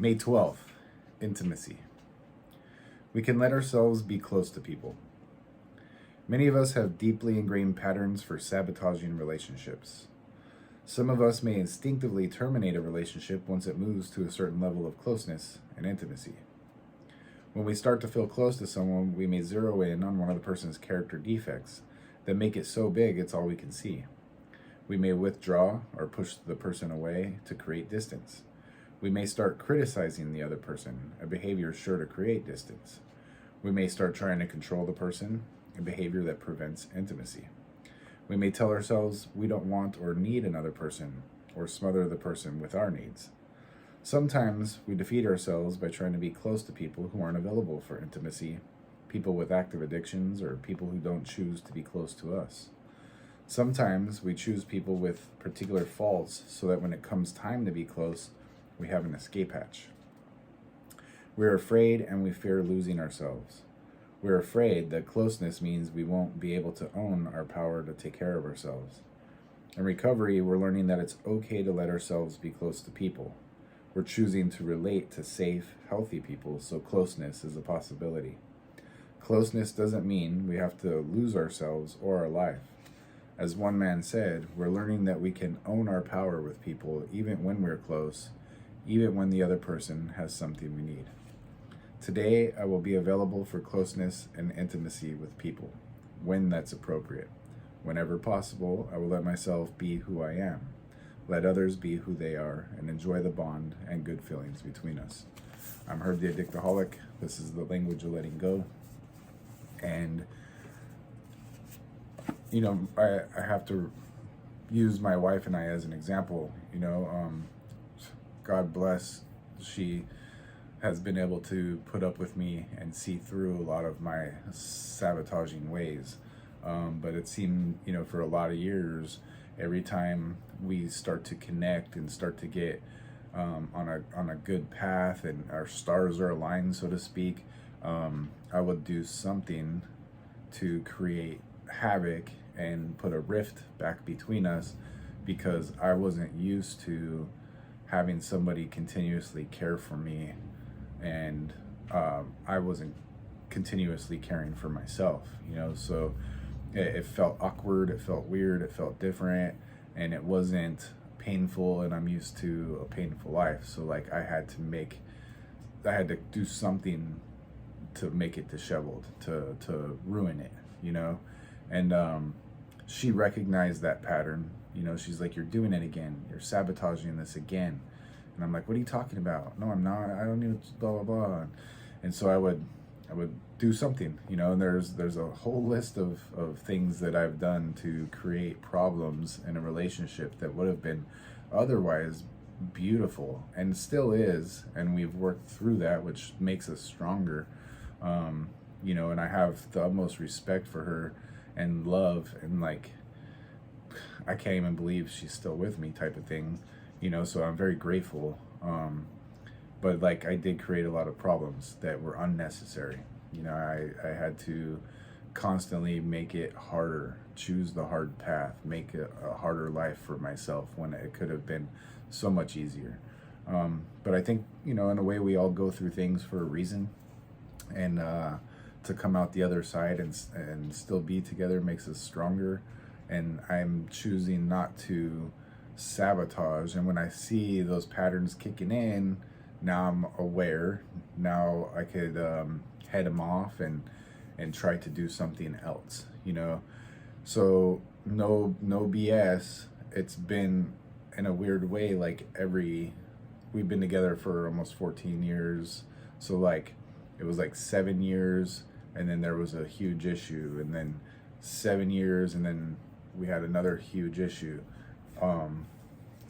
May 12th, intimacy. We can let ourselves be close to people. Many of us have deeply ingrained patterns for sabotaging relationships. Some of us may instinctively terminate a relationship once it moves to a certain level of closeness and intimacy. When we start to feel close to someone, we may zero in on one of the person's character defects that make it so big it's all we can see. We may withdraw or push the person away to create distance. We may start criticizing the other person, a behavior sure to create distance. We may start trying to control the person, a behavior that prevents intimacy. We may tell ourselves we don't want or need another person, or smother the person with our needs. Sometimes we defeat ourselves by trying to be close to people who aren't available for intimacy, people with active addictions, or people who don't choose to be close to us. Sometimes we choose people with particular faults so that when it comes time to be close, we have an escape hatch. We're afraid and we fear losing ourselves. We're afraid that closeness means we won't be able to own our power to take care of ourselves. In recovery, we're learning that it's okay to let ourselves be close to people. We're choosing to relate to safe, healthy people, so closeness is a possibility. Closeness doesn't mean we have to lose ourselves or our life. As one man said, we're learning that we can own our power with people even when we're close, even when the other person has something we need. Today, I will be available for closeness and intimacy with people, when that's appropriate. Whenever possible, I will let myself be who I am. Let others be who they are, and enjoy the bond and good feelings between us. I'm Herb the Addictaholic. This is the language of letting go. And, I have to use my wife and I as an example. God bless, she has been able to put up with me and see through a lot of my sabotaging ways. But it seemed, for a lot of years, every time we start to connect and start to get on a good path and our stars are aligned, so to speak, I would do something to create havoc and put a rift back between us because I wasn't used to having somebody continuously care for me, and I wasn't continuously caring for myself, so it felt awkward, it felt weird, it felt different, and it wasn't painful, and I'm used to a painful life, so like I had to do something to make it disheveled, to ruin it, and she recognized that pattern. She's like, you're doing it again, you're sabotaging this again. And I'm like, what are you talking about? No, I'm not. I don't even blah, blah, blah. And so I would do something, and there's a whole list of things that I've done to create problems in a relationship that would have been otherwise beautiful and still is. And we've worked through that, which makes us stronger. And I have the utmost respect for her and love, and like, I can't even believe she's still with me type of thing. So I'm very grateful. But like I did create a lot of problems that were unnecessary. I had to constantly make it harder, choose the hard path, make it a harder life for myself when it could have been so much easier. But I think, in a way we all go through things for a reason, and to come out the other side and still be together makes us stronger. And I'm choosing not to sabotage, and when I see those patterns kicking in, now I'm aware. Now I could head them off and try to do something else, so no BS. It's been, in a weird way, like we've been together for almost 14 years, so like it was like 7 years, and then there was a huge issue, and then 7 years, and then we had another huge issue.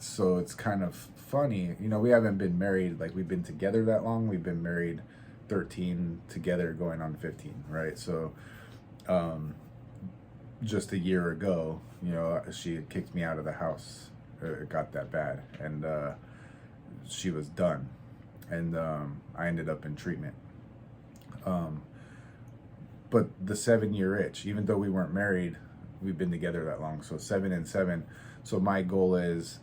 So it's kind of funny, we haven't been married, like we've been together that long. We've been married 13, together going on 15, right? So just a year ago, she had kicked me out of the house. It got that bad, and she was done, and I ended up in treatment. But the 7-year itch, even though we weren't married, we've been together that long, so 7 and 7. So my goal is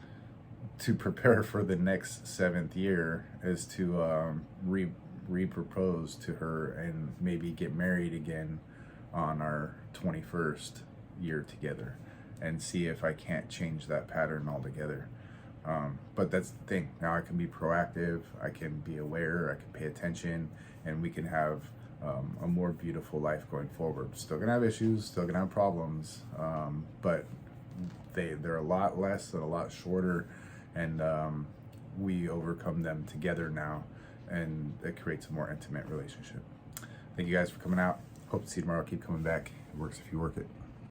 to prepare for the next 7th year is to re-propose to her and maybe get married again on our 21st year together, and see if I can't change that pattern altogether. But that's the thing. Now I can be proactive, I can be aware, I can pay attention, and we can have a more beautiful life going forward. Still gonna have issues, still gonna have problems, but they're a lot less and a lot shorter, and we overcome them together now, and it creates a more intimate relationship. Thank you guys for coming out. Hope to see you tomorrow. Keep coming back. It works if you work it.